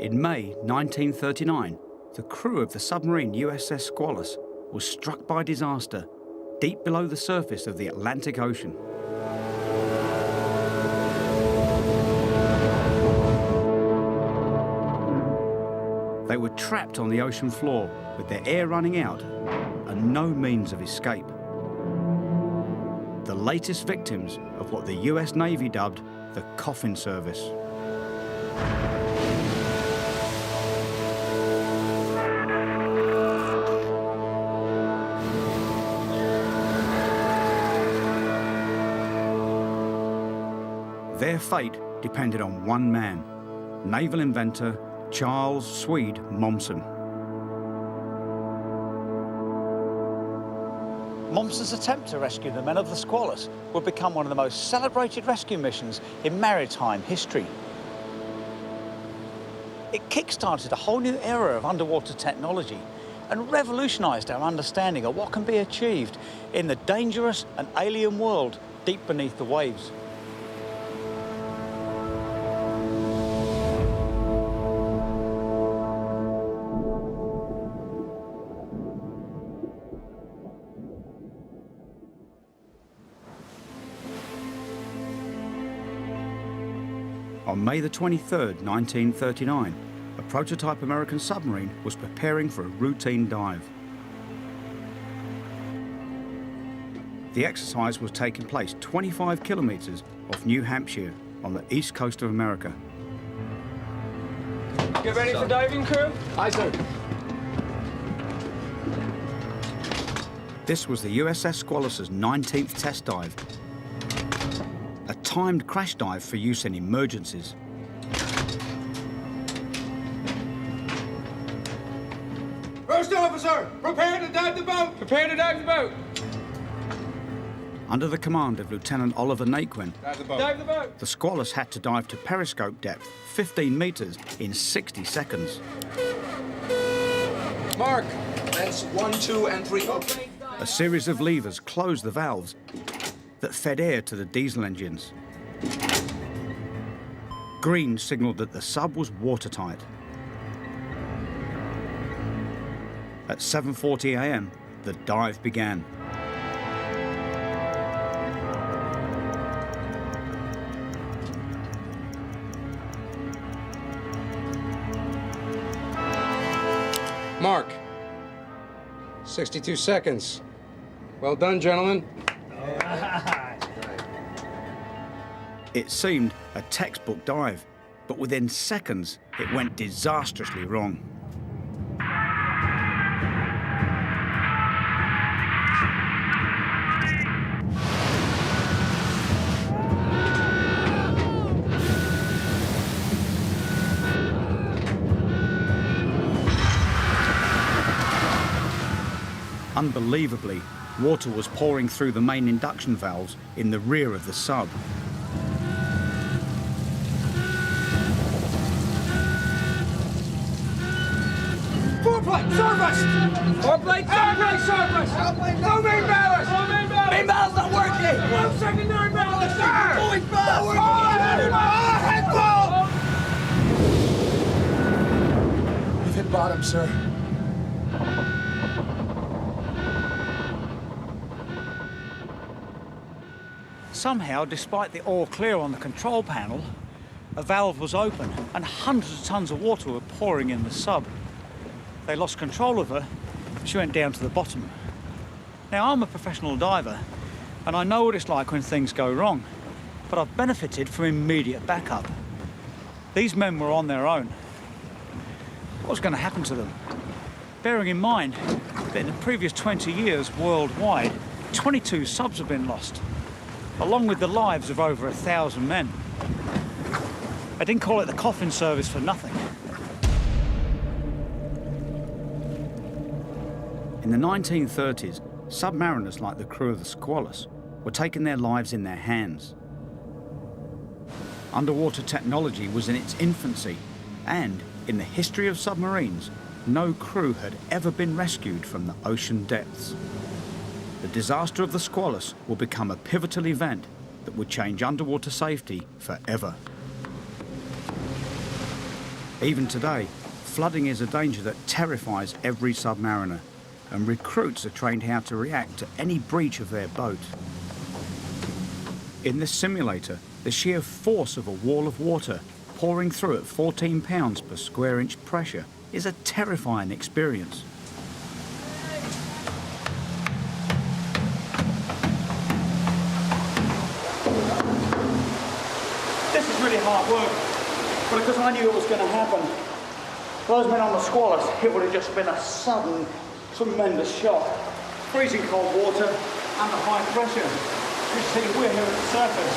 In May 1939, the crew of the submarine USS Squalus was struck by disaster deep below the surface of the Atlantic Ocean. They were trapped on the ocean floor with their air running out and no means of escape. The latest victims of what the US Navy dubbed the coffin service. Their fate depended on one man, naval inventor Charles Momsen. Momsen's attempt to rescue the men of the Squalus would become one of the most celebrated rescue missions in maritime history. It kick-started a whole new era of underwater technology and revolutionised our understanding of what can be achieved in the dangerous and alien world deep beneath the waves. On May the 23rd, 1939, a prototype American submarine was preparing for a routine dive. The exercise was taking place 25 kilometres off New Hampshire on the east coast of America. Get ready for diving, crew? Aye, sir. This was the USS Squalus's 19th test dive, a timed crash dive for use in emergencies. First officer, prepare to dive the boat! Prepare to dive the boat! Under the command of Lieutenant Oliver Naquin, Dive the boat. Dive the boat! the Squalus had to dive to periscope depth 15 metres in 60 seconds. Mark, that's 1, 2, and 3. Okay. A series of levers closed the valves that fed air to the diesel engines. Green signalled that the sub was watertight. At 7:40 a.m, the dive began. Mark, 62 seconds. Well done, gentlemen. It seemed a textbook dive, but within seconds, it went disastrously wrong. Unbelievably, water was pouring through the main induction valves in the rear of the sub. Foreplate, surface! Foreplate, surface, surface! No main ballast! No main ballast! Main ballast not working! No secondary ballast! Going ballast! Head ball! You've hit bottom, sir. Somehow, despite the all clear on the control panel, a valve was open and hundreds of tons of water were pouring in the sub. They lost control of her. She went down to the bottom. Now, I'm a professional diver, and I know what it's like when things go wrong, but I've benefited from immediate backup. These men were on their own. What was going to happen to them? Bearing in mind that in the previous 20 years worldwide, 22 subs have been lost, along with the lives of over 1,000 men. I didn't call it the coffin service for nothing. In the 1930s, submariners like the crew of the Squalus were taking their lives in their hands. Underwater technology was in its infancy, and in the history of submarines, no crew had ever been rescued from the ocean depths. The disaster of the Squalus will become a pivotal event that would change underwater safety forever. Even today, flooding is a danger that terrifies every submariner, and recruits are trained how to react to any breach of their boat. In this simulator, the sheer force of a wall of water pouring through at 14 pounds per square inch pressure is a terrifying experience. This is really hard work, but because I knew it was going to happen, those men on the Squalus, it would have just been a sudden, tremendous shock. Freezing cold water under high pressure. You see, we're here at the surface.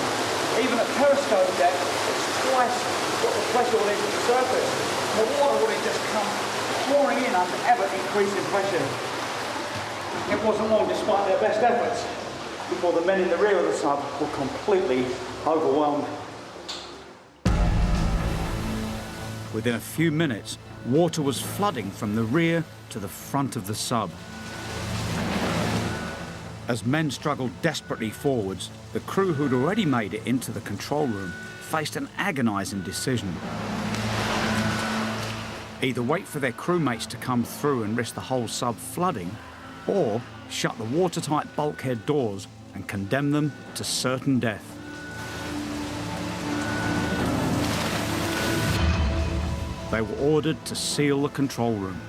Even at periscope depth, it's twice what the pressure would is at the surface. The water would have just come pouring in under ever-increasing pressure. It wasn't long, despite their best efforts, before the men in the rear of the sub were completely overwhelmed. Within a few minutes, water was flooding from the rear to the front of the sub. As men struggled desperately forwards, the crew who'd already made it into the control room faced an agonising decision. Either wait for their crewmates to come through and risk the whole sub flooding, or shut the watertight bulkhead doors and condemn them to certain death. They were ordered to seal the control room.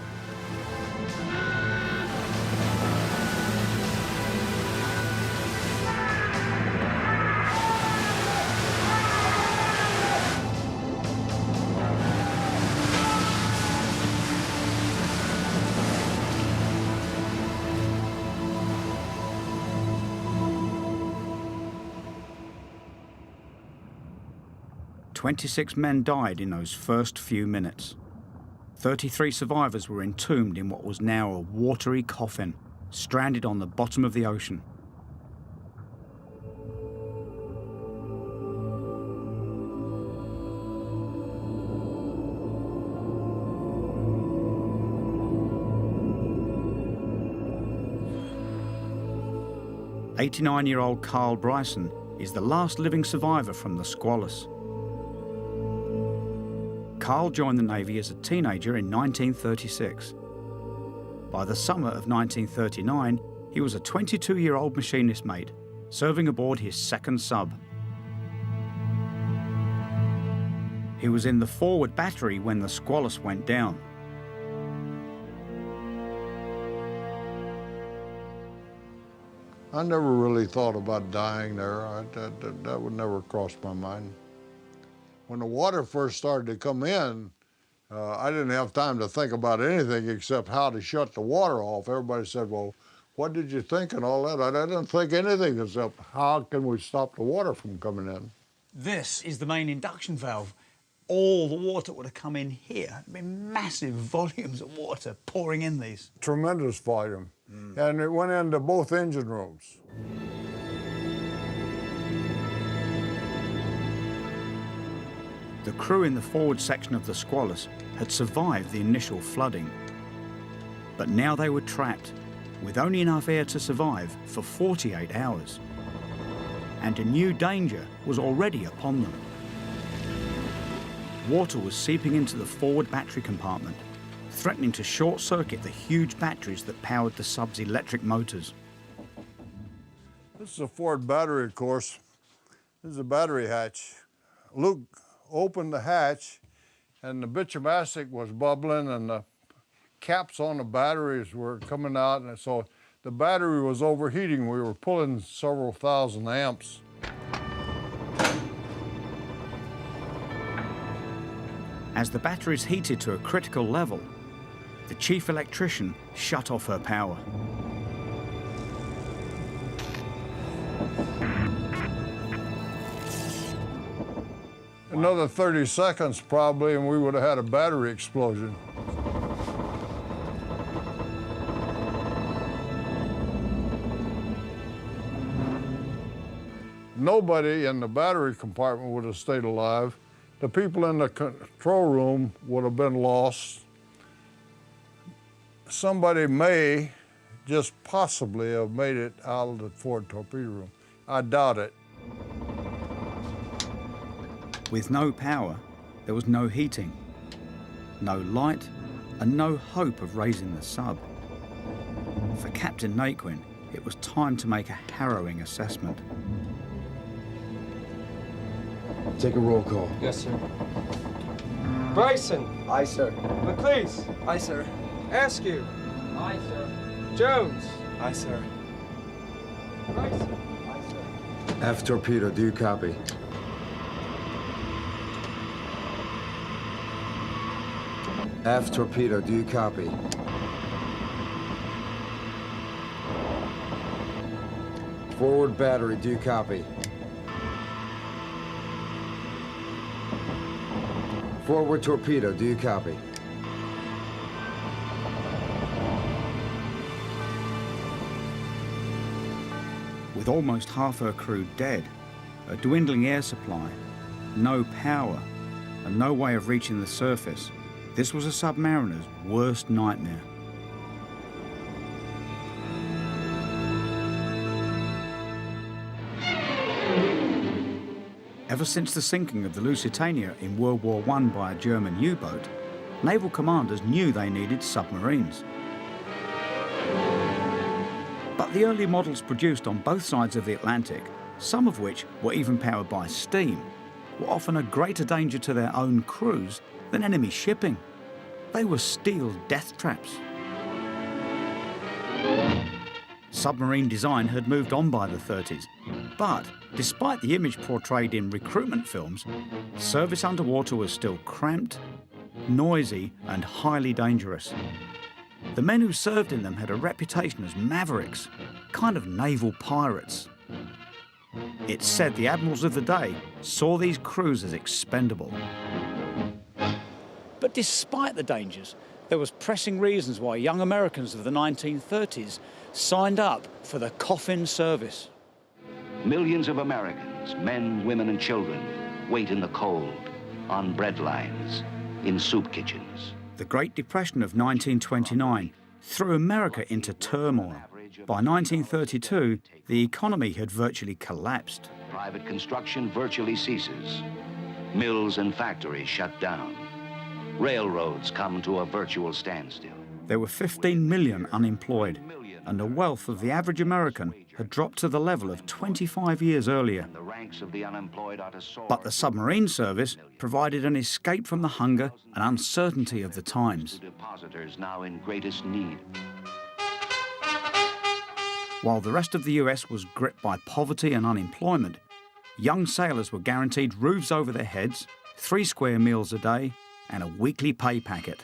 "26 men died in those first few minutes. 33 survivors were entombed in what was now a watery coffin, stranded on the bottom of the ocean. "89-year-old Carl Bryson is the last living survivor from the Squalus. Carl joined the Navy as a teenager in 1936. By the summer of 1939, he was a 22-year-old machinist mate, serving aboard his second sub. He was in the forward battery when the Squalus went down. I never really thought about dying there. That would never cross my mind. When the water first started to come in, I didn't have time to think about anything except how to shut the water off. Everybody said, well, what did you think and all that? I didn't think anything except how can we stop the water from coming in? This is the main induction valve. All the water would have come in here. There'd been massive volumes of water pouring in these. Tremendous volume. And it went into both engine rooms. The crew in the forward section of the Squalus had survived the initial flooding. But now they were trapped, with only enough air to survive for 48 hours. And a new danger was already upon them. Water was seeping into the forward battery compartment, threatening to short-circuit the huge batteries that powered the sub's electric motors. This is a forward battery, of course. This is a battery hatch. Luke opened the hatch, and the bitumastic was bubbling, and the caps on the batteries were coming out, and so the battery was overheating. We were pulling several thousand amps. As the batteries heated to a critical level, the chief electrician shut off her power. Another 30 seconds probably, and we would have had a battery explosion. Nobody in the battery compartment would have stayed alive. The people in the control room would have been lost. Somebody may just possibly have made it out of the forward torpedo room. I doubt it. With no power, there was no heating. no light, and no hope of raising the sub. For Captain Naquin, it was time to make a harrowing assessment. Take a roll call. Yes, sir. Bryson. Aye, sir. McLeese. Aye, sir. Askew. Aye, sir. Jones. Aye, sir. Bryson. Aye, sir. F torpedo, do you copy? F torpedo, do you copy? Forward battery, do you copy? Forward torpedo, do you copy? With almost half her crew dead, a dwindling air supply, no power, and no way of reaching the surface, this was a submariner's worst nightmare. Ever since the sinking of the Lusitania in World War I by a German U-boat, naval commanders knew they needed submarines. But the early models produced on both sides of the Atlantic, some of which were even powered by steam, were often a greater danger to their own crews than enemy shipping. They were steel death traps. Submarine design had moved on by the 30s, but despite the image portrayed in recruitment films, service underwater was still cramped, noisy, and highly dangerous. The men who served in them had a reputation as mavericks, kind of naval pirates. It's said the admirals of the day saw these crews as expendable. But despite the dangers, there was pressing reasons why young Americans of the 1930s signed up for the coffin service. Millions of Americans, men, women, and children, wait in the cold, on bread lines, in soup kitchens. The Great Depression of 1929 threw America into turmoil. By 1932, the economy had virtually collapsed. Private construction virtually ceases. Mills and factories shut down. Railroads come to a virtual standstill. There were 15 million unemployed, and the wealth of the average American had dropped to the level of 25 years earlier. The ranks of the unemployed are to soar. But the submarine service provided an escape from the hunger and uncertainty of the times. Depositors now in greatest need. While the rest of the US was gripped by poverty and unemployment, young sailors were guaranteed roofs over their heads, 3 square meals a day, and a weekly pay packet.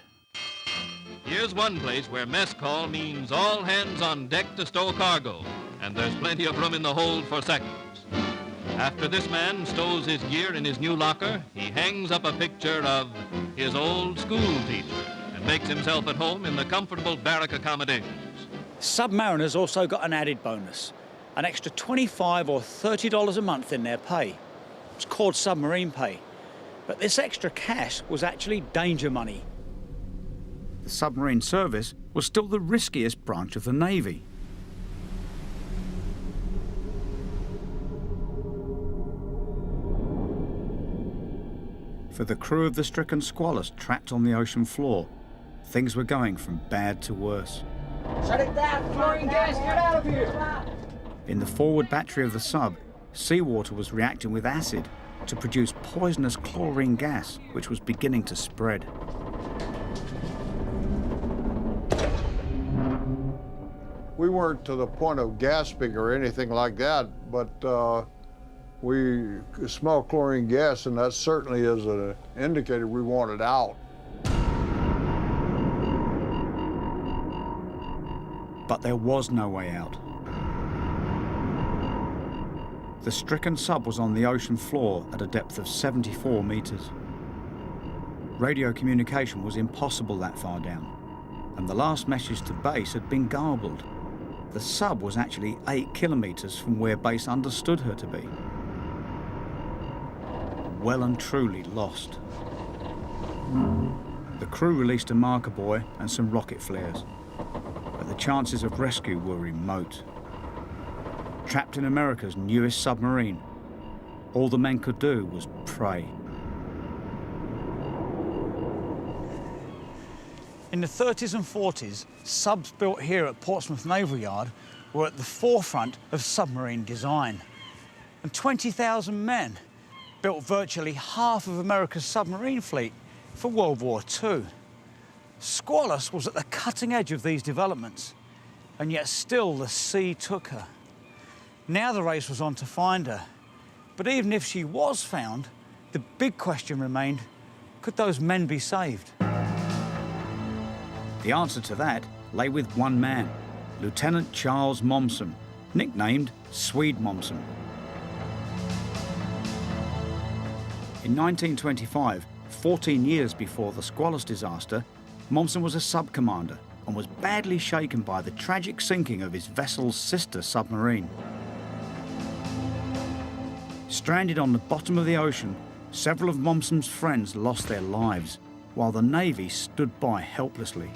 Here's one place where mess call means all hands on deck to stow cargo, and there's plenty of room in the hold for seconds. After this man stows his gear in his new locker, he hangs up a picture of his old school teacher and makes himself at home in the comfortable barrack accommodations. Submariners also got an added bonus, an extra $25 or $30 a month in their pay. It's called submarine pay. But this extra cash was actually danger money. The submarine service was still the riskiest branch of the Navy. For the crew of the stricken Squalus trapped on the ocean floor, things were going from bad to worse. Shut it down! Chlorine gas, get out of here! In the forward battery of the sub, seawater was reacting with acid to produce poisonous chlorine gas, which was beginning to spread. We weren't to the point of gasping or anything like that, but we smelled chlorine gas, and that certainly is an indicator we wanted out. But there was no way out. The stricken sub was on the ocean floor at a depth of 74 meters. Radio communication was impossible that far down, and the last message to base had been garbled. The sub was actually 8 kilometers from where base understood her to be. Well and truly lost. The crew released a marker buoy and some rocket flares, but the chances of rescue were remote. Trapped in America's newest submarine, all the men could do was pray. In the 30s and 40s, subs built here at Portsmouth Naval Yard were at the forefront of submarine design. And 20,000 men built virtually half of America's submarine fleet for World War II. Squalus was at the cutting edge of these developments, and yet still the sea took her. Now the race was on to find her. But even if she was found, the big question remained, could those men be saved? The answer to that lay with one man, Lieutenant Charles Momsen, nicknamed Swede Momsen. In 1925, 14 years before the Squalus disaster, Momsen was a sub-commander and was badly shaken by the tragic sinking of his vessel's sister submarine. Stranded on the bottom of the ocean, several of Momsen's friends lost their lives, while the Navy stood by helplessly.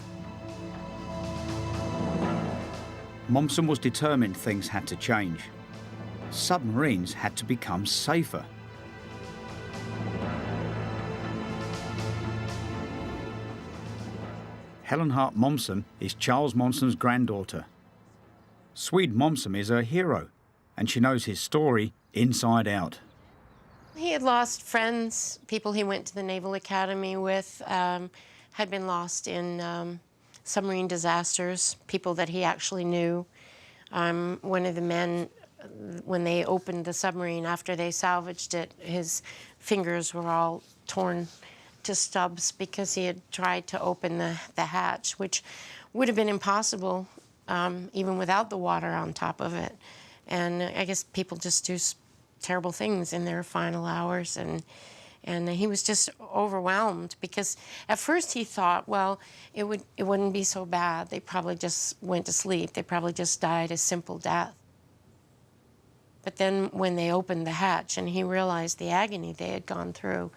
Momsen was determined things had to change. Submarines had to become safer. Helen Hart Momsen is Charles Momsen's granddaughter. Swede Momsen is her hero, and she knows his story inside out. He had lost friends, people he went to the Naval Academy with, had been lost in submarine disasters, people that he actually knew. One of the men, when they opened the submarine after they salvaged it, his fingers were all torn to stubs because he had tried to open the hatch, which would have been impossible even without the water on top of it. And I guess people just do terrible things in their final hours, and he was just overwhelmed because at first he thought, well, it wouldn't be so bad. They probably just went to sleep. They probably just died a simple death. But then when they opened the hatch and he realized the agony they had gone through,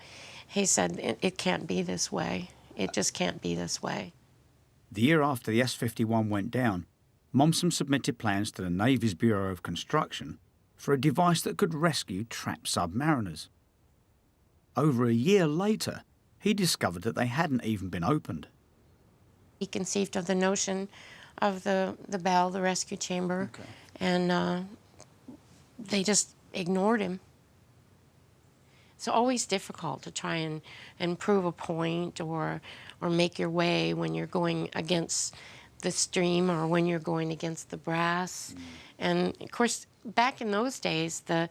he said, it can't be this way. It just can't be this way. The year after the S-51 went down, Momsen submitted plans to the Navy's Bureau of Construction for a device that could rescue trapped submariners. Over a year later, he discovered that they hadn't even been opened. He conceived of the notion of the bell, the rescue chamber, and they just ignored him. It's always difficult to try and prove a point or make your way when you're going against the stream or when you're going against the brass. And of course, back in those days, the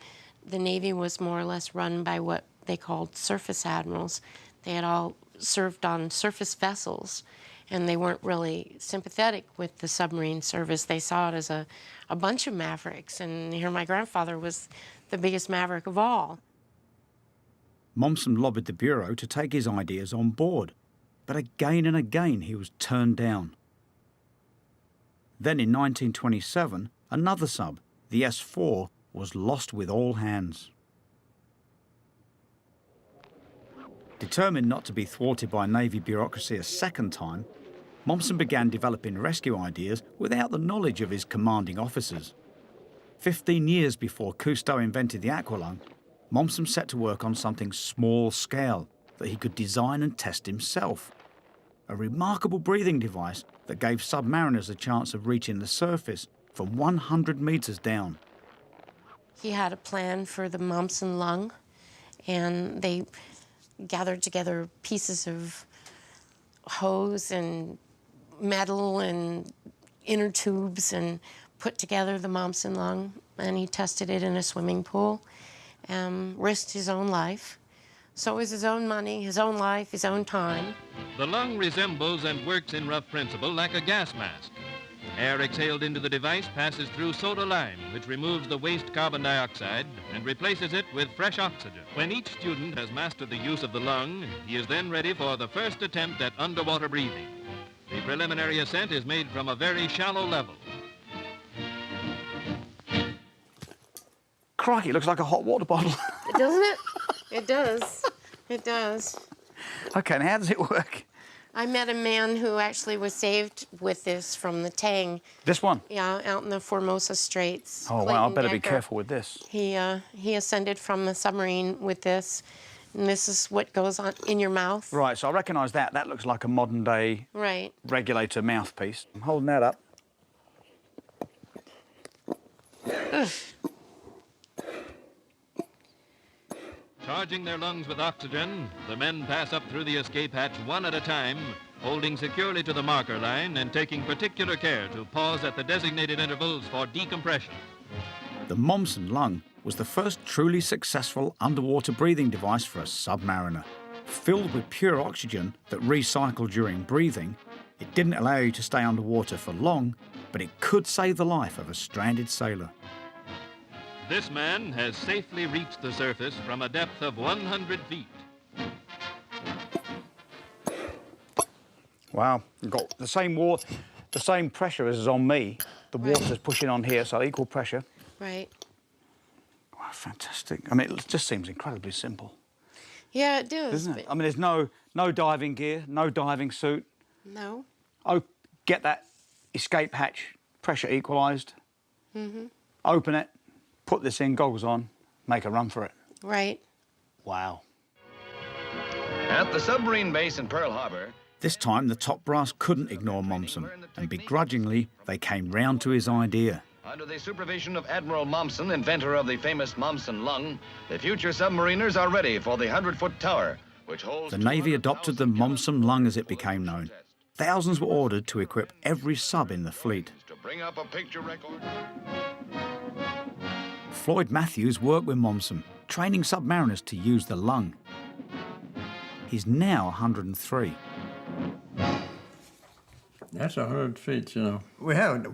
Navy was more or less run by what they called surface admirals. They had all served on surface vessels, and they weren't really sympathetic with the submarine service. They saw it as a bunch of mavericks, and here my grandfather was the biggest maverick of all. Momsen lobbied the Bureau to take his ideas on board, but again and again he was turned down. Then in 1927, another sub, the S-4, was lost with all hands. Determined not to be thwarted by Navy bureaucracy a second time, Momsen began developing rescue ideas without the knowledge of his commanding officers. 15 years before Cousteau invented the aqualung, Momsen set to work on something small-scale that he could design and test himself. A remarkable breathing device that gave submariners a chance of reaching the surface from 100 meters down. He had a plan for the Momsen lung, and they gathered together pieces of hose and metal and inner tubes and put together the Momsen lung, and he tested it in a swimming pool, risked his own life. So it was his own money, his own life, his own time. The lung resembles and works in rough principle like a gas mask. Air exhaled into the device passes through soda lime, which removes the waste carbon dioxide and replaces it with fresh oxygen. When each student has mastered the use of the lung, he is then ready for the first attempt at underwater breathing. The preliminary ascent is made from a very shallow level. Crikey, it looks like a hot water bottle. Doesn't it? It does. It does. Okay, and how does it work? I met a man who actually was saved with this from the Tang. This one? Yeah, out in the Formosa Straits. Oh, wow, I better be careful with this. He ascended from the submarine with this, And this is what goes on in your mouth. Right, so I recognise that. That looks like a modern-day Right. regulator mouthpiece. I'm holding that up. Ugh. Charging their lungs with oxygen, the men pass up through the escape hatch one at a time, holding securely to the marker line and taking particular care to pause at the designated intervals for decompression. The Momsen lung was the first truly successful underwater breathing device for a submariner. Filled with pure oxygen that recycled during breathing, it didn't allow you to stay underwater for long, but it could save the life of a stranded sailor. This man has safely reached the surface from a depth of 100 feet. Wow, you've got the same water, the same pressure as is on me. The water's pushing on here, so equal pressure. Right. Wow, fantastic. I mean, it just seems incredibly simple, Yeah, it does. doesn't it? I mean, there's no diving gear, no diving suit. No. Oh, get that escape hatch pressure equalised. Mm-hmm. Open it, put this in, goggles on, make a run for it. Right. Wow. At the submarine base in Pearl Harbor, This time, the top brass couldn't ignore Momsen, and begrudgingly, they came round to his idea. under the supervision of Admiral Momsen, inventor of the famous Momsen lung, the future submariners are ready for the 100-foot tower, which holds... The Navy adopted the Momsen lung as it became known. Thousands were ordered to equip every sub in the fleet. To bring up a picture record. Floyd Matthews worked with Momsen, training submariners to use the lung. He's now 103. That's 100 feet, you know. We have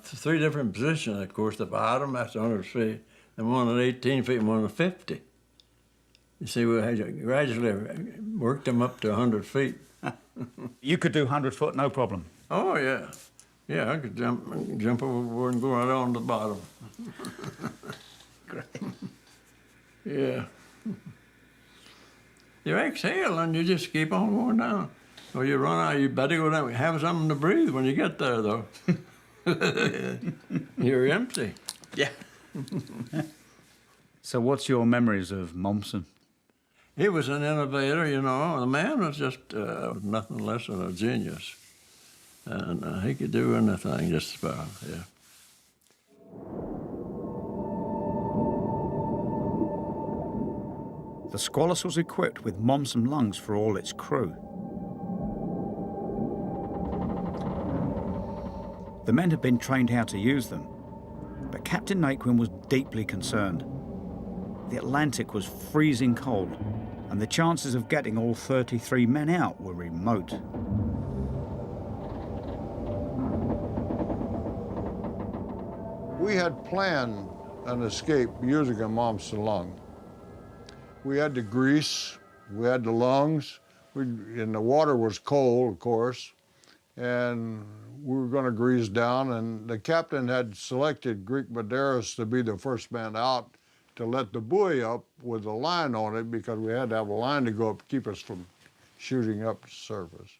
3 different positions, of course. The bottom, that's 100 feet, and one at 18 feet and one at 50. You see, we had to gradually work them up to 100 feet. You could do 100 foot, no problem. Oh, yeah. Yeah, I could jump overboard and go right on the bottom. Great. Yeah. You exhale and you just keep on going down. Or you run out, you better go down. Have something to breathe when you get there, though. You're empty. Yeah. So what's your memories of Momsen? He was an innovator, you know. The man was just nothing less than a genius. And he could do anything just about, yeah. The Squalus was equipped with Momsen lungs for all its crew. The men had been trained how to use them, but Captain Naquin was deeply concerned. The Atlantic was freezing cold, and the chances of getting all 33 men out were remote. We had planned an escape using a Momsen lung. We had the grease, we had the lungs, and the water was cold, of course, and we were going to grease down, and the captain had selected Greek Medeiros to be the first man out to let the buoy up with a line on it because we had to have a line to go up to keep us from shooting up the surface.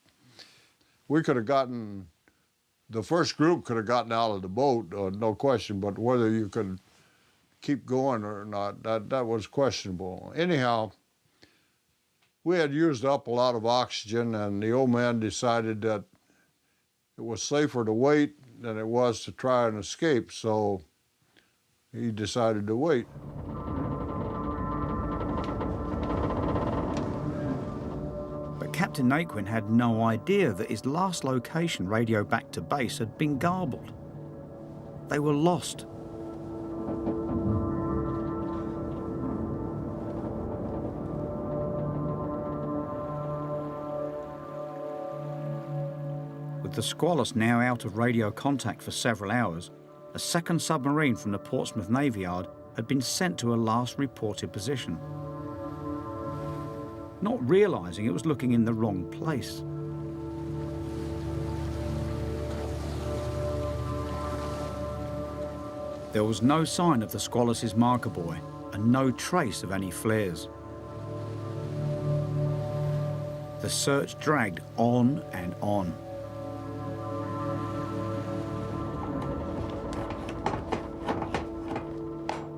We could have gotten, the first group could have gotten out of the boat, no question, but whether you could keep going or not, that was questionable. Anyhow, we had used up a lot of oxygen, and the old man decided that it was safer to wait than it was to try and escape, so he decided to wait. But Captain Naquin had no idea that his last location radio back to base had been garbled. They were lost. With the Squalus now out of radio contact for several hours, a second submarine from the Portsmouth Navy Yard had been sent to a last reported position. Not realising it was looking in the wrong place. There was no sign of the Squalus's marker buoy and no trace of any flares. The search dragged on and on.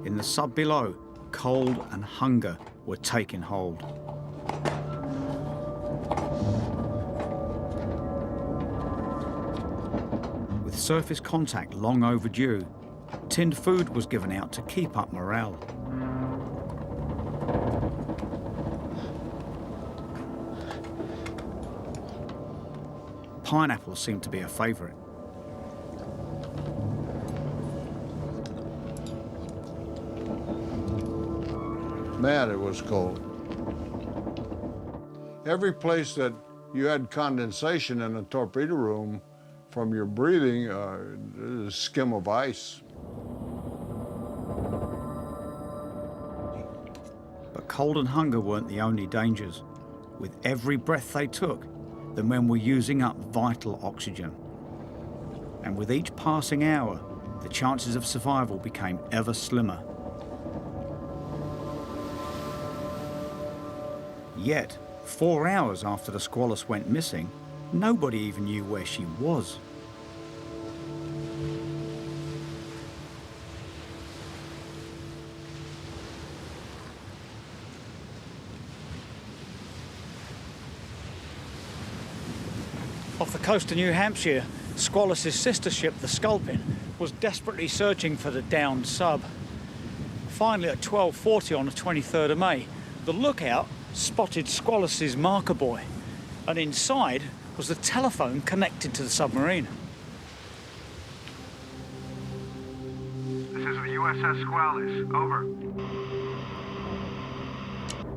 In the sub below, cold and hunger were taking hold. With surface contact long overdue, tinned food was given out to keep up morale. Pineapples seemed to be a favourite. Man, it was cold. Every place that you had condensation in a torpedo room from your breathing, a skim of ice. But cold and hunger weren't the only dangers. With every breath they took, the men were using up vital oxygen. And with each passing hour, the chances of survival became ever slimmer. Yet, 4 hours after the Squalus went missing, nobody even knew where she was. Off the coast of New Hampshire, Squalus's sister ship, the Sculpin, was desperately searching for the downed sub. Finally, at 12:40 on the 23rd of May, the lookout spotted Squalus's marker buoy, and inside was the telephone connected to the submarine. This is the USS Squalus. Over.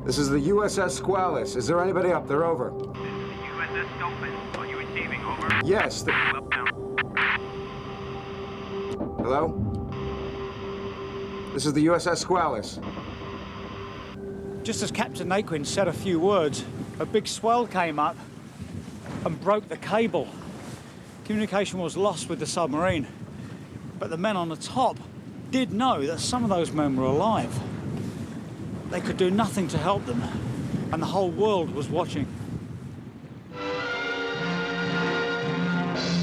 This is the USS Squalus. Is there anybody up there? Over. This is the USS Sculpin. Are you receiving? Over. Yes. Hello? This is the USS Squalus. Just as Captain Naquin said a few words, a big swell came up and broke the cable. Communication was lost with the submarine, but the men on the top did know that some of those men were alive. They could do nothing to help them, and the whole world was watching.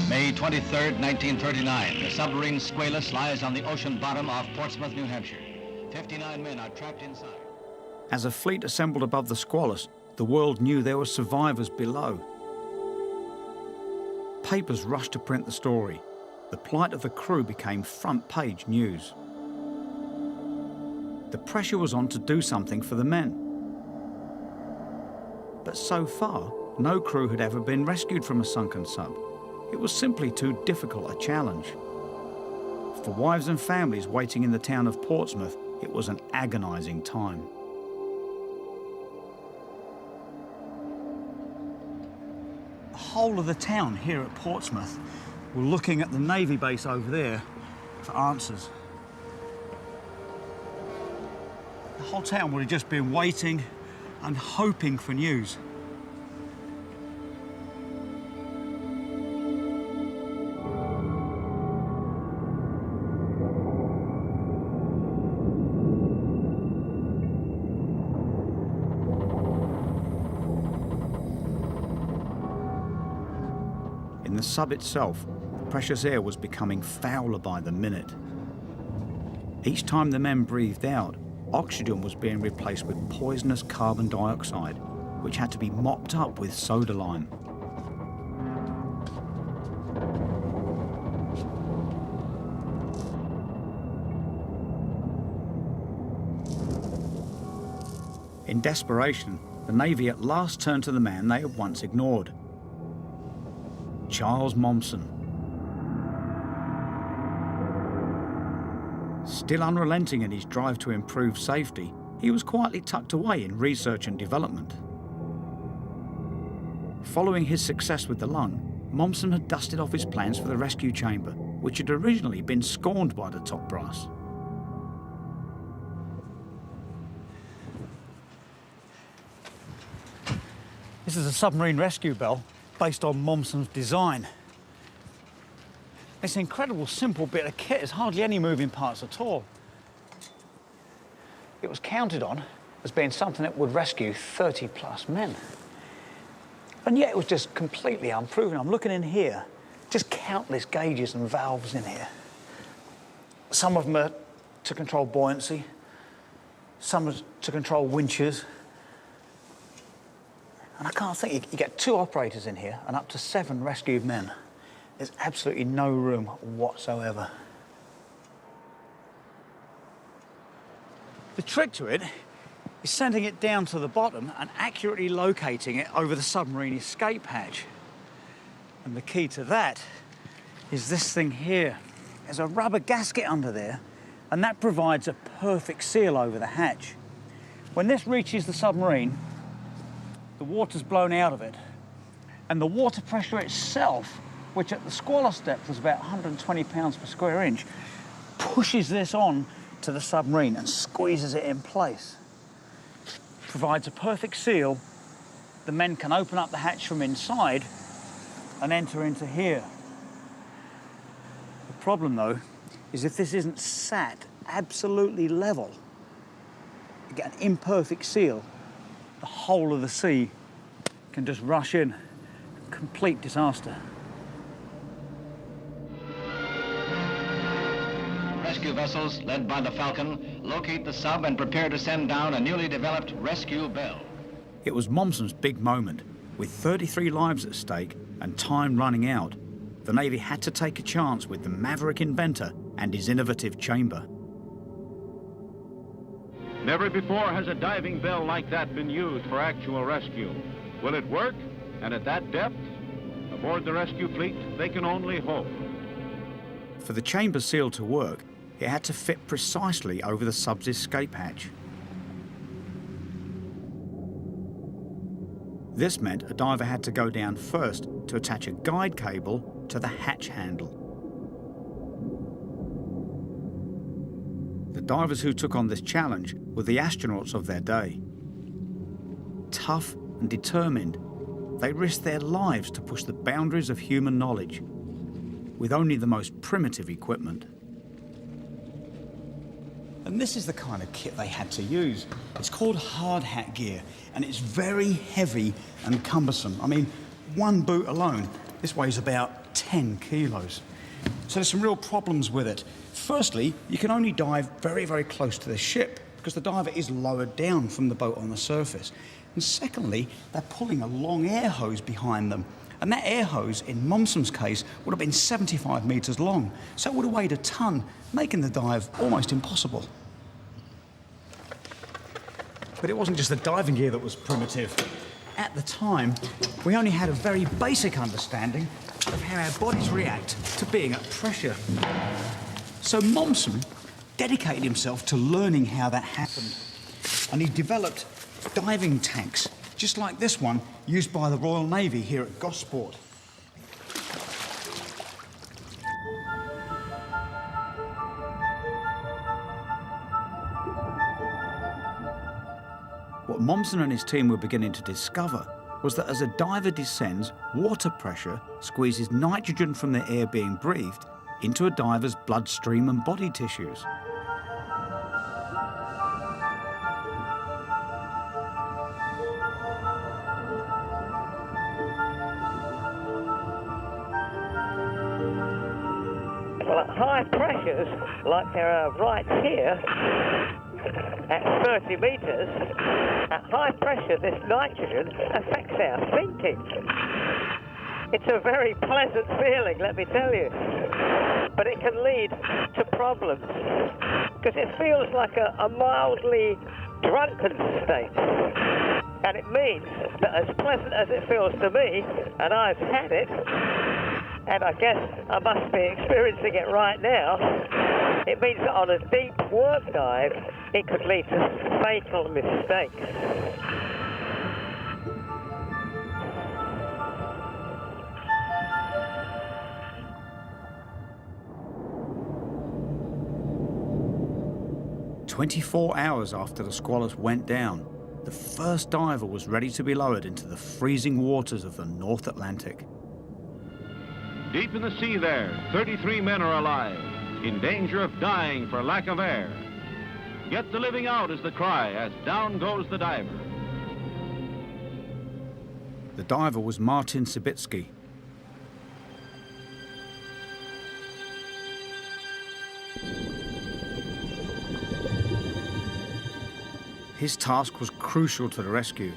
May 23rd, 1939. The submarine Squalus lies on the ocean bottom off Portsmouth, New Hampshire. 59 men are trapped inside. As a fleet assembled above the Squalus, the world knew there were survivors below. Papers rushed to print the story. The plight of the crew became front-page news. The pressure was on to do something for the men. But so far, no crew had ever been rescued from a sunken sub. It was simply too difficult a challenge. For wives and families waiting in the town of Portsmouth, it was an agonizing time. The whole of the town here at Portsmouth were looking at the Navy base over there for answers. The whole town would have just been waiting and hoping for news. In the sub itself, the precious air was becoming fouler by the minute. Each time the men breathed out, oxygen was being replaced with poisonous carbon dioxide, which had to be mopped up with soda lime. In desperation, the Navy at last turned to the man they had once ignored, Charles Momsen. Still unrelenting in his drive to improve safety, he was quietly tucked away in research and development. Following his success with the lung, Momsen had dusted off his plans for the rescue chamber, which had originally been scorned by the top brass. This is a submarine rescue bell based on Momsen's design. It's an incredible simple bit of kit. There's hardly any moving parts at all. It was counted on as being something that would rescue 30+ men. And yet it was just completely unproven. I'm looking in here, just countless gauges and valves in here. Some of them are to control buoyancy, some to control winches. And I can't think, you get 2 operators in here and up to 7 rescued men. There's absolutely no room whatsoever. The trick to it is sending it down to the bottom and accurately locating it over the submarine escape hatch. And the key to that is this thing here. There's a rubber gasket under there, and that provides a perfect seal over the hatch. When this reaches the submarine, the water's blown out of it, and the water pressure itself, which at the Squalus depth was about 120 pounds per square inch, pushes this on to the submarine and squeezes it in place. Provides a perfect seal. The men can open up the hatch from inside and enter into here. The problem, though, is if this isn't sat absolutely level, you get an imperfect seal, the whole of the sea can just rush in. Complete disaster. Rescue vessels, led by the Falcon, locate the sub and prepare to send down a newly developed rescue bell. It was Momsen's big moment. With 33 lives at stake and time running out, the Navy had to take a chance with the maverick inventor and his innovative chamber. Never before has a diving bell like that been used for actual rescue. Will it work? And at that depth? Aboard the rescue fleet, they can only hope. For the chamber seal to work, it had to fit precisely over the sub's escape hatch. This meant a diver had to go down first to attach a guide cable to the hatch handle. The divers who took on this challenge were the astronauts of their day. Tough and determined, they risked their lives to push the boundaries of human knowledge with only the most primitive equipment. And this is the kind of kit they had to use. It's called hard hat gear, and it's very heavy and cumbersome. I mean, one boot alone, this weighs about 10 kilos. So there's some real problems with it. Firstly, you can only dive very, very close to the ship because the diver is lowered down from the boat on the surface. And secondly, they're pulling a long air hose behind them. And that air hose, in Momsen's case, would have been 75 metres long. So it would have weighed a ton, making the dive almost impossible. But it wasn't just the diving gear that was primitive. At the time, we only had a very basic understanding of how our bodies react to being at pressure. So Momsen dedicated himself to learning how that happened. And he developed diving tanks, just like this one, used by the Royal Navy here at Gosport. What Momsen and his team were beginning to discover was that as a diver descends, water pressure squeezes nitrogen from the air being breathed into a diver's bloodstream and body tissues. Well, at high pressures, like there are right here, at 30 metres, at high pressure this nitrogen affects our thinking. It's a very pleasant feeling, let me tell you. But it can lead to problems, because it feels like a mildly drunken state. And it means that as pleasant as it feels to me, and I've had it, and I guess I must be experiencing it right now, it means that on a deep work dive, it could lead to fatal mistakes. "24 hours after the Squalus went down, the first diver was ready to be lowered into the freezing waters of the North Atlantic. Deep in the sea there, 33 men are alive, in danger of dying for lack of air. Get the living out is the cry as down goes the diver. The diver was Martin Sibitsky. His task was crucial to the rescue.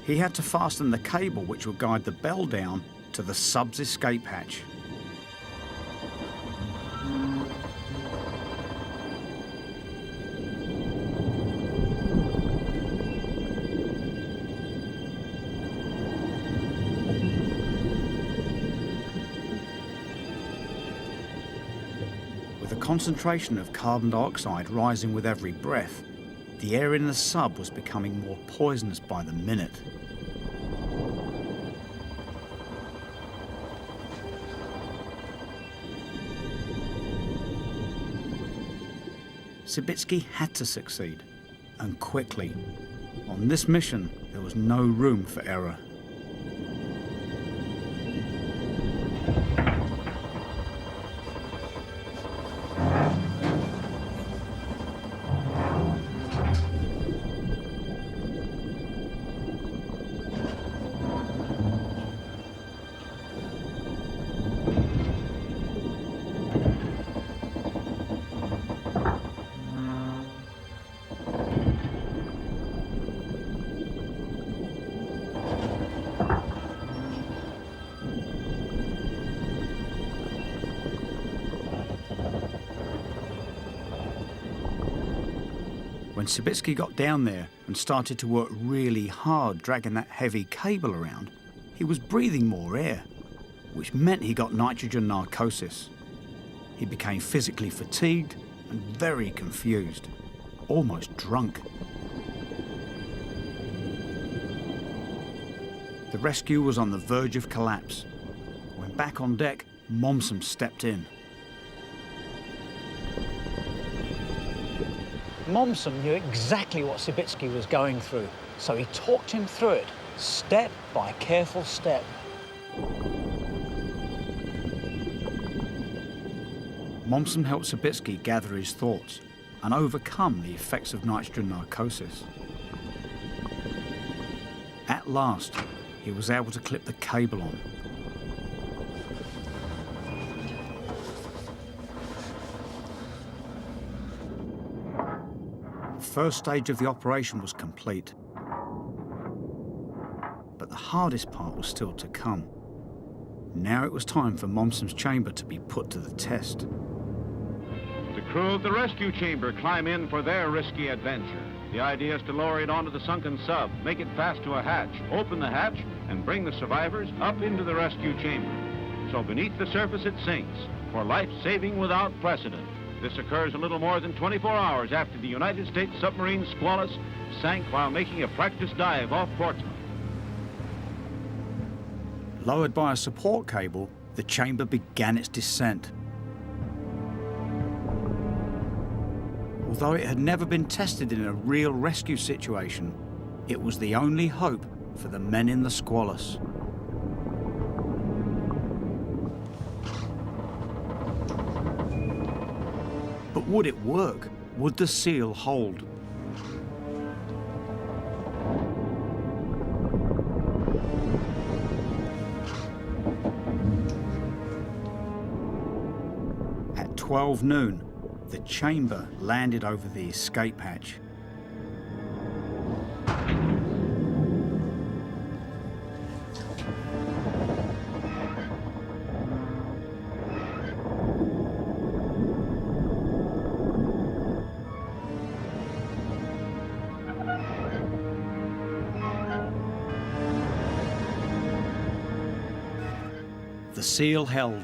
He had to fasten the cable which would guide the bell down to the sub's escape hatch. With a concentration of carbon dioxide rising with every breath, the air in the sub was becoming more poisonous by the minute. Sibitsky had to succeed, and quickly. On this mission, there was no room for error. When Sibitsky got down there and started to work really hard dragging that heavy cable around, he was breathing more air, which meant he got nitrogen narcosis. He became physically fatigued and very confused, almost drunk. The rescue was on the verge of collapse. When back on deck, Momsen stepped in. Momsen knew exactly what Sibitsky was going through, so he talked him through it, step by careful step. Momsen helped Sibitsky gather his thoughts and overcome the effects of nitrogen narcosis. At last, he was able to clip the cable on. The first stage of the operation was complete, but the hardest part was still to come. Now it was time for Momsen's chamber to be put to the test. The crew of the rescue chamber climb in for their risky adventure. The idea is to lower it onto the sunken sub, make it fast to a hatch, open the hatch, and bring the survivors up into the rescue chamber. So beneath the surface it sinks, for life-saving without precedent. This occurs a little more than 24 hours after the United States submarine Squalus sank while making a practice dive off Portsmouth. Lowered by a support cable, the chamber began its descent. Although it had never been tested in a real rescue situation, it was the only hope for the men in the Squalus. But would it work? Would the seal hold? At 12 noon, the chamber landed over the escape hatch. The seal held.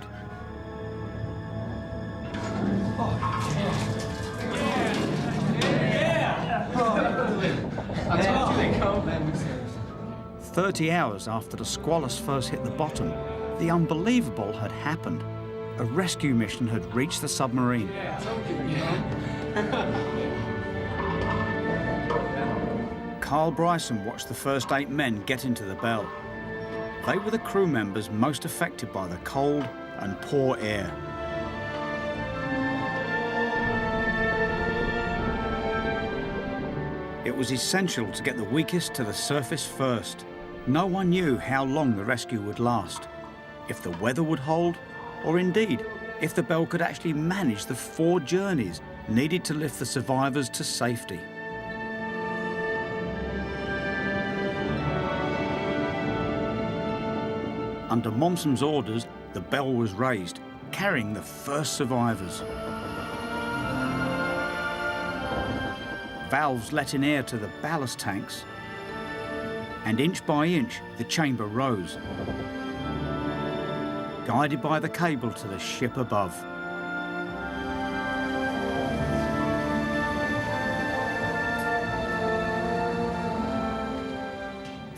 I told you they come. 30 hours after the Squalus first hit the bottom, the unbelievable had happened. A rescue mission had reached the submarine. Carl Bryson watched the first 8 men get into the Bell. They were the crew members most affected by the cold and poor air. It was essential to get the weakest to the surface first. No one knew how long the rescue would last, if the weather would hold, or indeed, if the Bell could actually manage the 4 journeys needed to lift the survivors to safety. Under Momsen's orders, the bell was raised, carrying the first survivors. Valves let in air to the ballast tanks, and inch by inch, the chamber rose, guided by the cable to the ship above.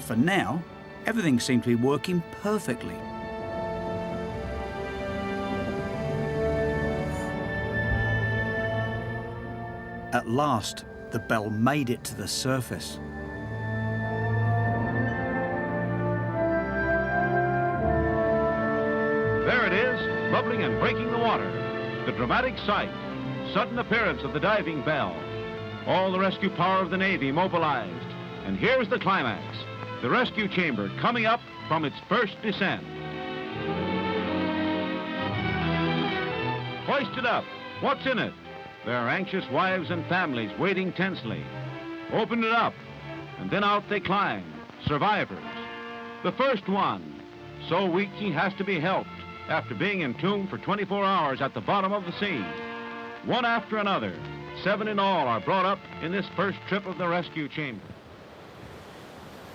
For now, everything seemed to be working perfectly. At last, the bell made it to the surface. There it is, bubbling and breaking the water. The dramatic sight, sudden appearance of the diving bell. All the rescue power of the Navy mobilized. And here's the climax. The rescue chamber coming up from its first descent. Hoisted up. What's in it? There are anxious wives and families waiting tensely. Open it up, and then out they climb. Survivors. The first one, so weak he has to be helped after being entombed for 24 hours at the bottom of the sea. One after another, 7 in all are brought up in this first trip of the rescue chamber.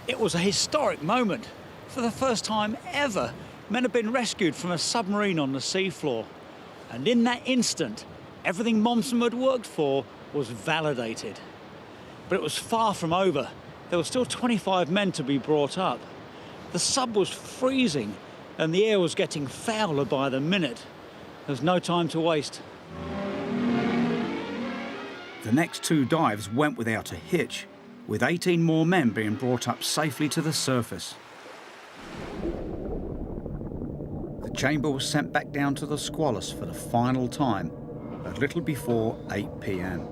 It was a historic moment. For the first time ever, men had been rescued from a submarine on the seafloor. And in that instant, everything Momsen had worked for was validated. But it was far from over. There were still 25 men to be brought up. The sub was freezing, and the air was getting fouler by the minute. There was no time to waste. The next 2 dives went without a hitch, with 18 more men being brought up safely to the surface. The chamber was sent back down to the Squalus for the final time, a little before 8 p.m.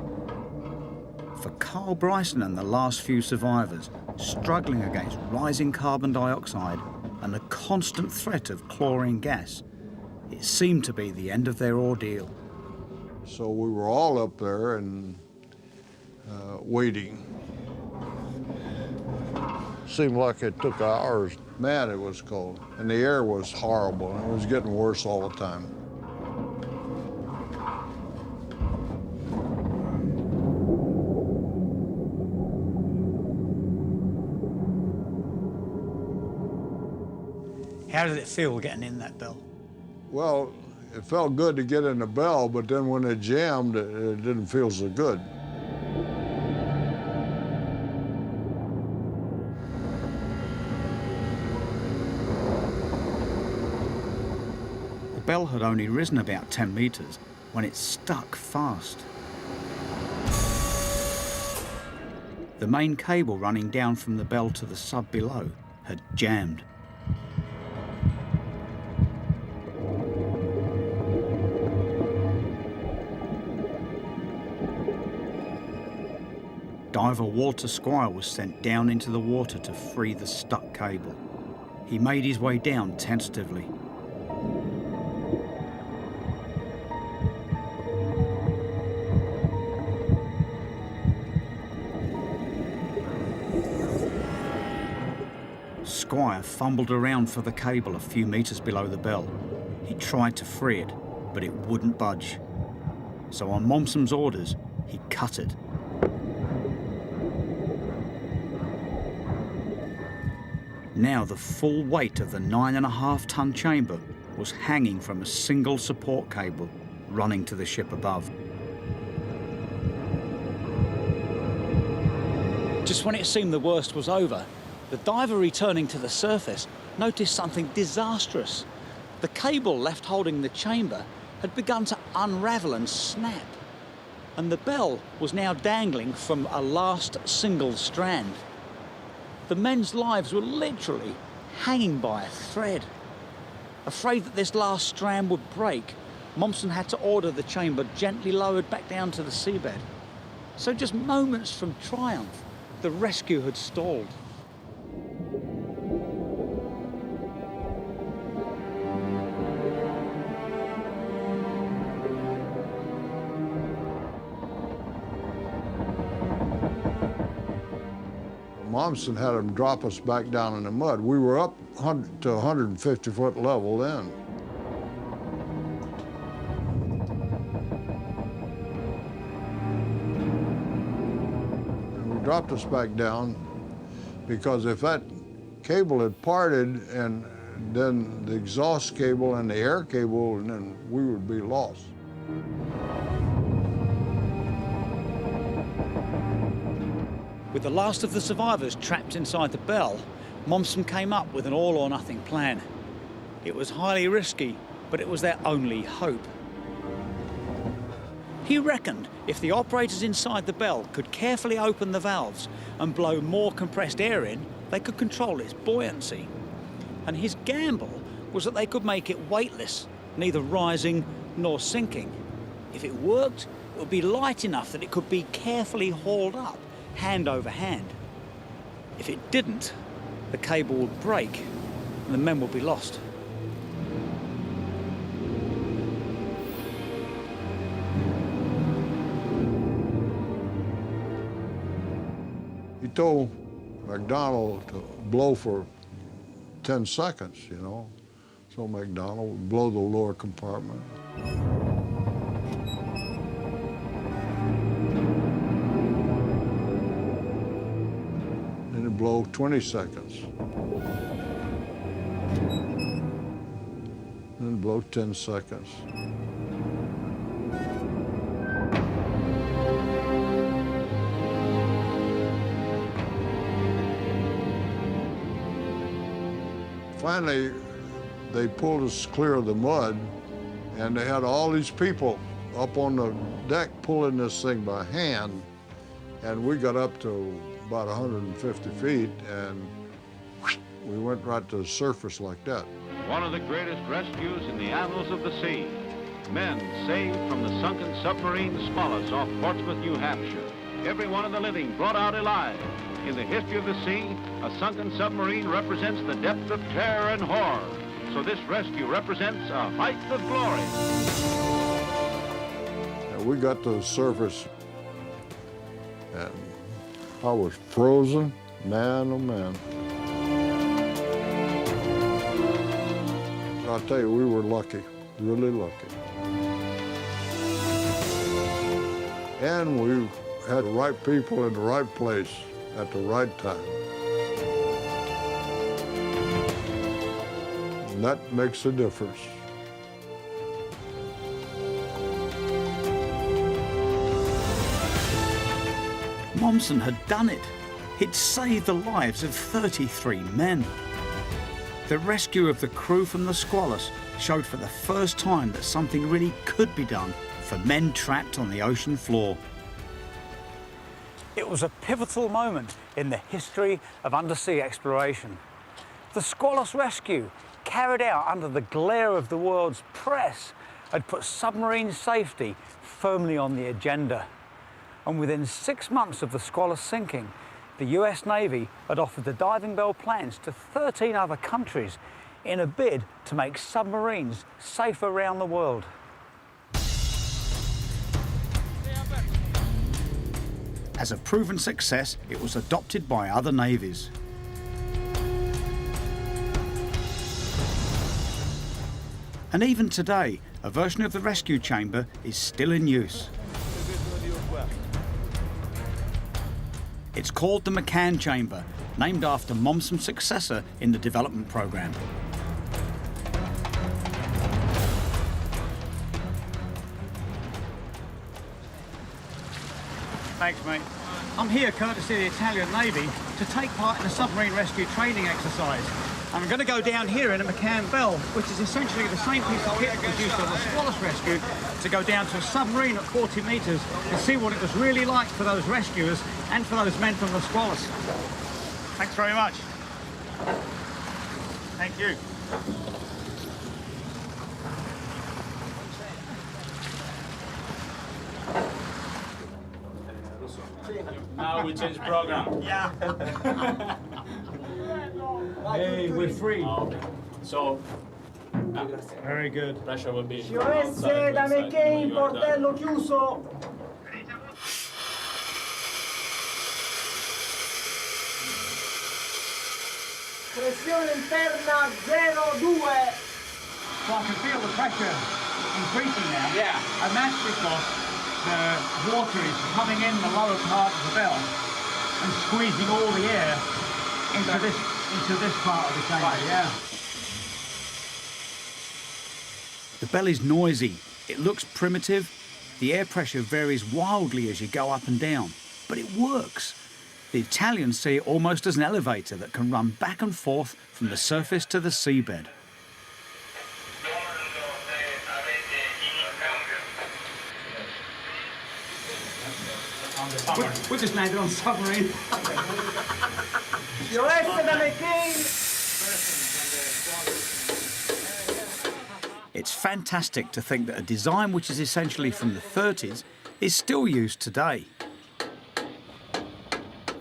For Carl Bryson and the last few survivors, struggling against rising carbon dioxide and the constant threat of chlorine gas, it seemed to be the end of their ordeal. So we were all up there and waiting. Seemed like it took hours. Man, it was cold. And the air was horrible, and it was getting worse all the time. How did it feel getting in that bell? Well, it felt good to get in the bell, but then when it jammed, it didn't feel so good. The bell had only risen about 10 meters when it stuck fast. The main cable running down from the bell to the sub below had jammed. Diver Walter Squire was sent down into the water to free the stuck cable. He made his way down tentatively. Squire fumbled around for the cable a few meters below the bell. He tried to free it, but it wouldn't budge. So on Momsen's orders, he cut it. Now the full weight of the 9.5-ton chamber was hanging from a single support cable running to the ship above. Just when it seemed the worst was over, the diver returning to the surface noticed something disastrous. The cable left holding the chamber had begun to unravel and snap, and the bell was now dangling from a last single strand. The men's lives were literally hanging by a thread. Afraid that this last strand would break, Momsen had to order the chamber gently lowered back down to the seabed. So just moments from triumph, the rescue had stalled. Momsen had them drop us back down in the mud. We were up 100 to 150 foot level then. And we dropped us back down because if that cable had parted and then the exhaust cable and the air cable, and then we would be lost. With the last of the survivors trapped inside the Bell, Momsen came up with an all-or-nothing plan. It was highly risky, but it was their only hope. He reckoned if the operators inside the Bell could carefully open the valves and blow more compressed air in, they could control its buoyancy. And his gamble was that they could make it weightless, neither rising nor sinking. If it worked, it would be light enough that it could be carefully hauled up, hand over hand. If it didn't, the cable would break and the men would be lost. He told McDonald to blow for 10 seconds, you know. So McDonald would blow the lower compartment. Blow 20 seconds. Then blow 10 seconds. Finally, they pulled us clear of the mud, and they had all these people up on the deck pulling this thing by hand, and we got up to about 150 feet, and we went right to the surface like that. One of the greatest rescues in the annals of the sea. Men saved from the sunken submarine Squalus off Portsmouth, New Hampshire. Every one of the living brought out alive. In the history of the sea, a sunken submarine represents the depth of terror and horror. So this rescue represents a height of glory. And we got to the surface, and I was frozen, man, oh man. I'll tell you, we were lucky, really lucky. And we had the right people in the right place at the right time. And that makes a difference. Momsen had done it. He'd saved the lives of 33 men. The rescue of the crew from the Squalus showed for the first time that something really could be done for men trapped on the ocean floor. It was a pivotal moment in the history of undersea exploration. The Squalus rescue, carried out under the glare of the world's press, had put submarine safety firmly on the agenda. And within 6 months of the Squalus sinking, the US Navy had offered the diving bell plans to 13 other countries in a bid to make submarines safe around the world. As a proven success, it was adopted by other navies. And even today, a version of the rescue chamber is still in use. It's called the McCann Chamber, named after Momsen's successor in the development program. Thanks, mate. I'm here courtesy of the Italian Navy to take part in a submarine rescue training exercise. And I'm going to go down here in a McCann Bell, which is essentially the same piece of kit that was used on the Squalus rescue, to go down to a submarine at 40 metres and see what it was really like for those rescuers and for those men from the Squalus. Thanks very much. Thank you. Now we change program. Yeah. Hey, we're free. Okay. So, very good. Pressure will be. USS da McCain, portello chiuso. Pressione interna 0,2. So I can feel the pressure increasing now. Yeah. And that's because the water is coming in the lower part of the bell and squeezing all the air into this part of the chamber. Right. Yeah. The bell is noisy, it looks primitive, the air pressure varies wildly as you go up and down, but it works. The Italians see it almost as an elevator that can run back and forth from the surface to the seabed. We're just landed on submarine. Your Excellency King. It's fantastic to think that a design which is essentially from the 30s is still used today.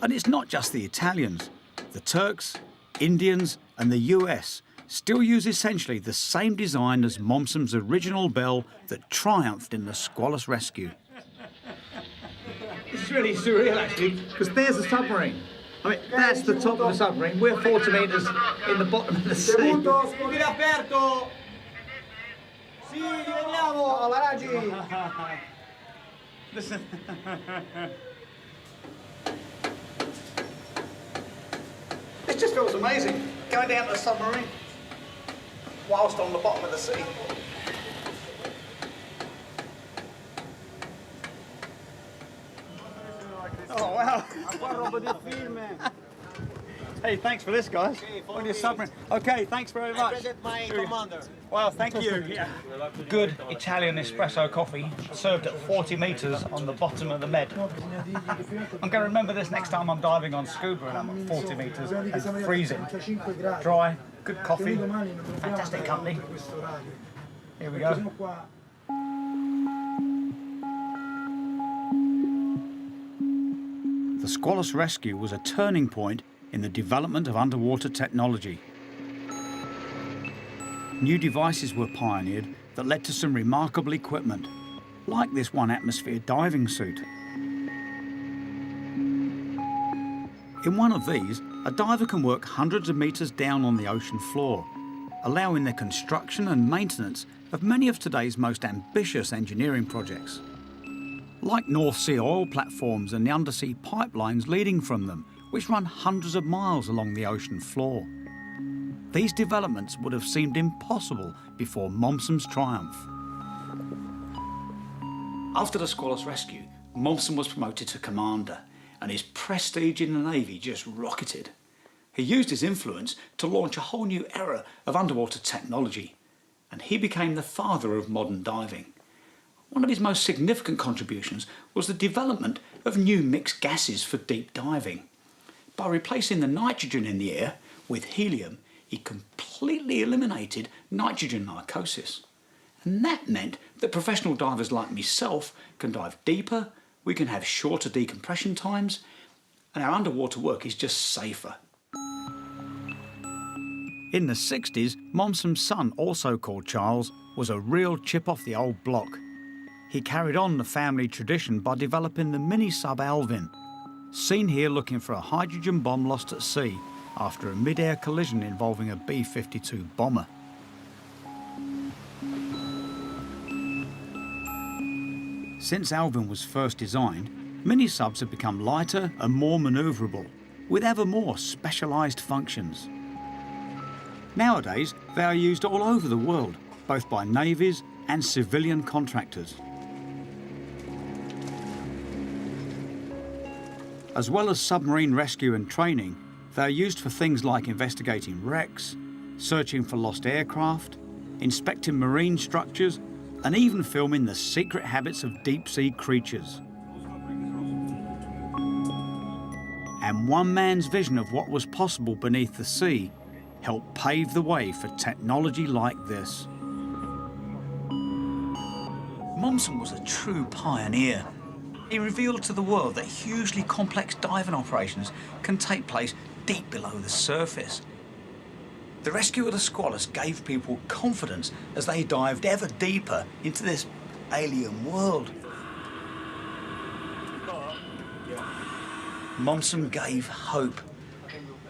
And it's not just the Italians. The Turks, Indians and the US still use essentially the same design as Momsen's original bell that triumphed in the Squalus rescue. This is really surreal, actually, because there's a submarine. I mean, that's the top of the submarine. We're 40 metres in the bottom of the sea. Scopire aperto. Sì, vediamo. Oh, la Raggi. Listen. It just feels amazing, going down to the submarine whilst on the bottom of the sea. Oh, wow. Hey, thanks for this, guys. On your submarine. Okay, thanks very much. I present my commander. Well, thank you. Yeah. Good Italian espresso coffee served at 40 metres on the bottom of the Med. I'm going to remember this next time I'm diving on scuba and I'm at 40 metres and freezing. Dry, good coffee, fantastic company. Here we go. The Squalus rescue was a turning point in the development of underwater technology. New devices were pioneered that led to some remarkable equipment, like this one-atmosphere diving suit. In one of these, a diver can work hundreds of metres down on the ocean floor, allowing the construction and maintenance of many of today's most ambitious engineering projects, like North Sea oil platforms and the undersea pipelines leading from them, which run hundreds of miles along the ocean floor. These developments would have seemed impossible before Momsen's triumph. After the Squalus rescue, Momsen was promoted to commander, and his prestige in the Navy just rocketed. He used his influence to launch a whole new era of underwater technology, and he became the father of modern diving. One of his most significant contributions was the development of new mixed gases for deep diving. By replacing the nitrogen in the air with helium, he completely eliminated nitrogen narcosis. And that meant that professional divers like myself can dive deeper, we can have shorter decompression times, and our underwater work is just safer. In the 60s, Momsen's son, also called Charles, was a real chip off the old block. He carried on the family tradition by developing the mini-sub Alvin, seen here looking for a hydrogen bomb lost at sea after a mid-air collision involving a B-52 bomber. Since Alvin was first designed, mini-subs have become lighter and more manoeuvrable, with ever more specialised functions. Nowadays, they are used all over the world, both by navies and civilian contractors. As well as submarine rescue and training, they are used for things like investigating wrecks, searching for lost aircraft, inspecting marine structures, and even filming the secret habits of deep-sea creatures. And one man's vision of what was possible beneath the sea helped pave the way for technology like this. Momsen was a true pioneer. He revealed to the world that hugely complex diving operations can take place deep below the surface. The rescue of the Squalus gave people confidence as they dived ever deeper into this alien world. Momsen gave hope.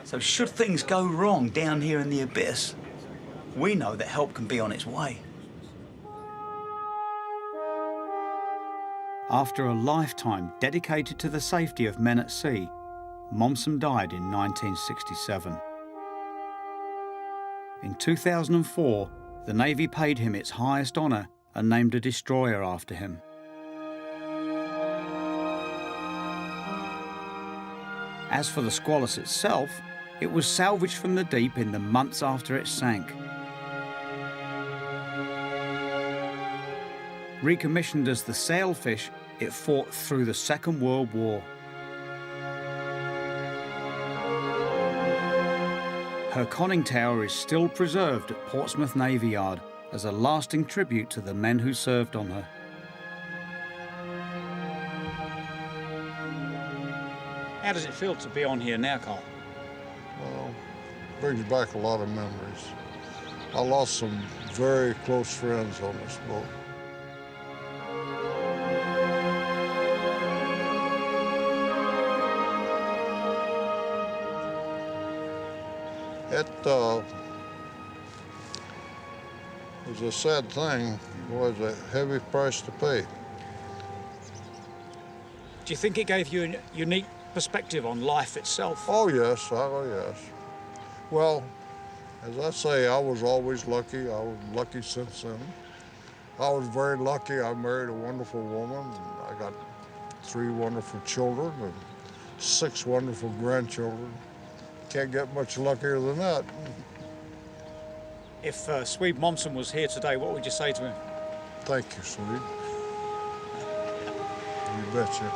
So should things go wrong down here in the abyss, we know that help can be on its way. After a lifetime dedicated to the safety of men at sea, Momsen died in 1967. In 2004, the Navy paid him its highest honour and named a destroyer after him. As for the Squalus itself, it was salvaged from the deep in the months after it sank. Recommissioned as the sailfish, it fought through the Second World War. Her conning tower is still preserved at Portsmouth Navy Yard as a lasting tribute to the men who served on her. How does it feel to be on here now, Carl? Well, brings back a lot of memories. I lost some very close friends on this boat. It was a sad thing. It was a heavy price to pay. Do you think it gave you a unique perspective on life itself? Oh yes, Well, as I say, I was always lucky. I was lucky since then. I was very lucky. I married a wonderful woman, and I got 3 wonderful children and 6 wonderful grandchildren. Can't get much luckier than that. If Swede Momsen was here today, what would you say to him? Thank you, Swede. You betcha.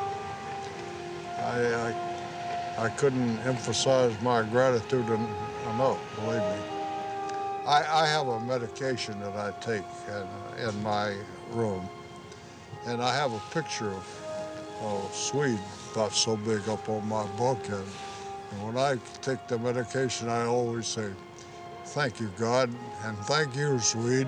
I couldn't emphasize my gratitude enough, believe me. I have a medication that I take in my room, and I have a picture of Swede about so big up on my bulkhead. And when I take the medication, I always say, "Thank you, God, and thank you, Swede."